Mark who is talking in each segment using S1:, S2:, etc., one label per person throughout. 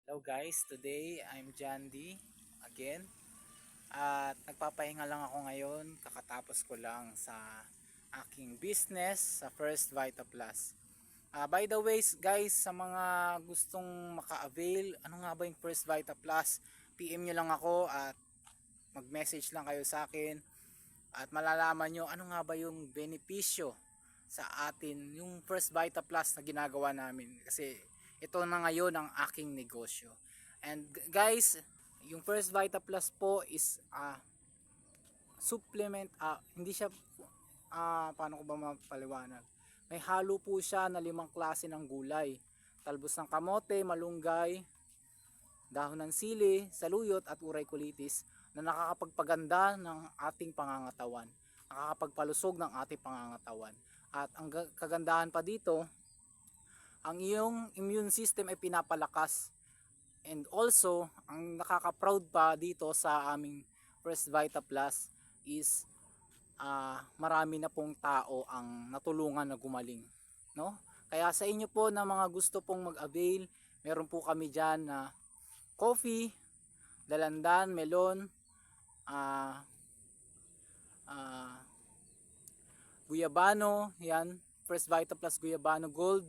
S1: Hello guys, today I'm John D again at nagpapahinga lang ako ngayon, kakatapos ko lang sa aking business sa First Vita Plus. By the way guys, sa mga gustong maka-avail, ano nga ba yung First Vita Plus, PM nyo lang ako at mag-message lang kayo sa akin at malalaman nyo ano nga ba yung benepisyo sa atin yung First Vita Plus na ginagawa namin, kasi ito na ngayon ang aking negosyo. And guys, yung First Vita Plus po is supplement, hindi siya paano ko ba mapaliwanag, may halo po siya na 5 klase ng gulay: talbos ng kamote, malunggay, dahon ng sili, saluyot at uray kulitis, na nakakapagpaganda ng ating pangangatawan, nakakapagpalusog ng ating pangangatawan. At ang kagandahan pa dito, ang iyong immune system ay pinapalakas. And also, ang nakaka-proud pa dito sa aming First Vita Plus is marami na pong tao ang natulungan na gumaling, no? Kaya sa inyo po na mga gusto pong mag-avail, meron po kami diyan na coffee, dalandan, melon, guyabano, yan, First Vita Plus guyabano gold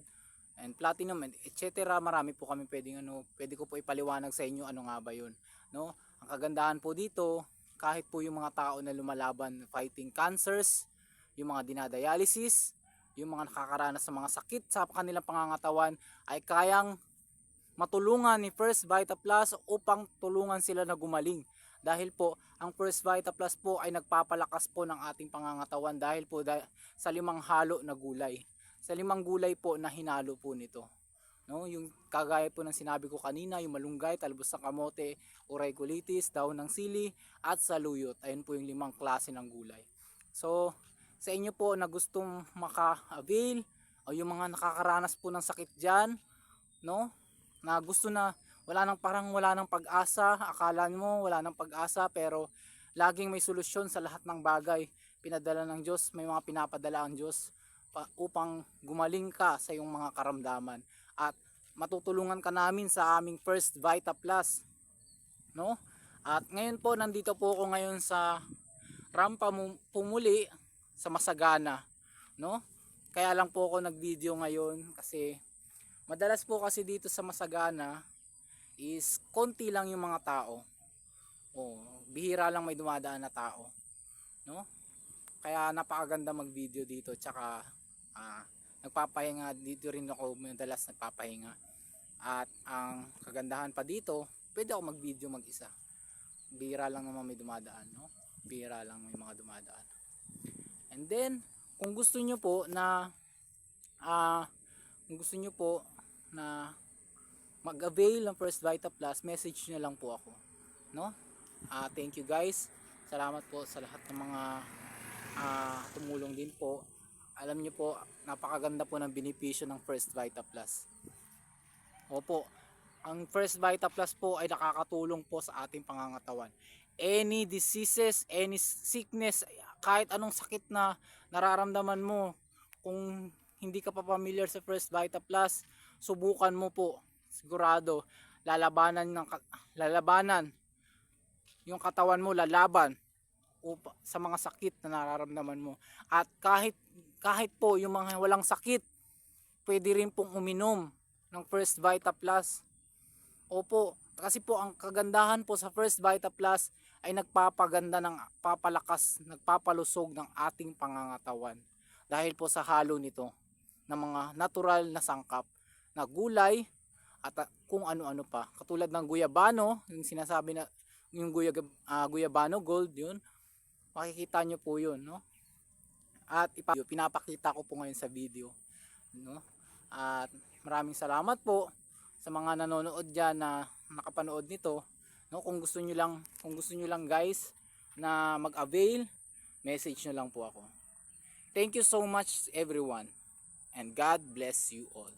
S1: and platinum and etc. Marami po kami pwede ko po ipaliwanag sa inyo ano nga ba 'yun, no? Ang kagandahan po dito, kahit po yung mga tao na lumalaban fighting cancers, yung mga dinadialysis, yung mga nakakaranas sa mga sakit sa kanilang pangangatawan, ay kayang matulungan ni First Vita Plus upang tulungan sila na gumaling. Dahil po ang First Vita Plus po ay nagpapalakas po ng ating pangangatawan dahil po sa 5 halo na gulay. Sa 5 gulay po na hinalo po nito. No, yung kagaya po ng sinabi ko kanina, yung malunggay, talbos ng kamote, uray kulitis, dahon ng sili at saluyot. Ayun po yung 5 klase ng gulay. So, sa inyo po na gustong maka-avail o yung mga nakakaranas po ng sakit diyan, no? Na gusto na wala nang pag-asa, akala mo wala nang pag-asa, pero laging may solusyon sa lahat ng bagay. Pinadala ng Diyos, may mga pinapadala ang Diyos upang gumaling ka sa iyong mga karamdaman, at matutulungan ka namin sa aming First Vita Plus, no? At ngayon po, nandito po ako ngayon sa Rampa Pumuli sa Masagana, no? Kaya lang po ako nag-video ngayon kasi madalas po kasi dito sa Masagana is konti lang yung mga tao. Bihira lang may dumadaan na tao, no? Kaya napakaganda mag-video dito, tsaka nagpapahinga dito rin ako, madalas nagpapahinga. At ang kagandahan pa dito, pwede ako mag-video mag-isa. Bihira lang naman may dumadaan, no? Bihira lang may mga dumadaan. And then, kung gusto nyo po na mag-avail ng First Vita Plus, message nyo lang po ako, no? Thank you guys. Salamat po sa lahat ng mga tumulong din po. Alam nyo po, napakaganda po ng benepisyo ng First Vita Plus. Opo, ang First Vita Plus po ay nakakatulong po sa ating pangangatawan. Any diseases, any sickness, kahit anong sakit na nararamdaman mo, kung hindi ka pa familiar sa First Vita Plus, subukan mo po. Sigurado lalabanan yung katawan mo, lalaban sa mga sakit na nararamdaman mo. At kahit po yung mga walang sakit, pwede rin pong uminom ng First Vita Plus. Opo, kasi po ang kagandahan po sa First Vita Plus ay nagpapaganda ng papalakas, nagpapalusog ng ating pangangatawan dahil po sa halo nito ng mga natural na sangkap na gulay at kung ano-ano pa, katulad ng guyabano, yung sinasabi na yung guyabano gold, yun makikita nyo po yun, no? At pinapakita ko po ngayon sa video, no? At maraming salamat po sa mga nanonood dyan na nakapanood nito, no? Kung gusto nyo lang guys na mag-avail, message nyo lang po ako. Thank you so much everyone, and God bless you all.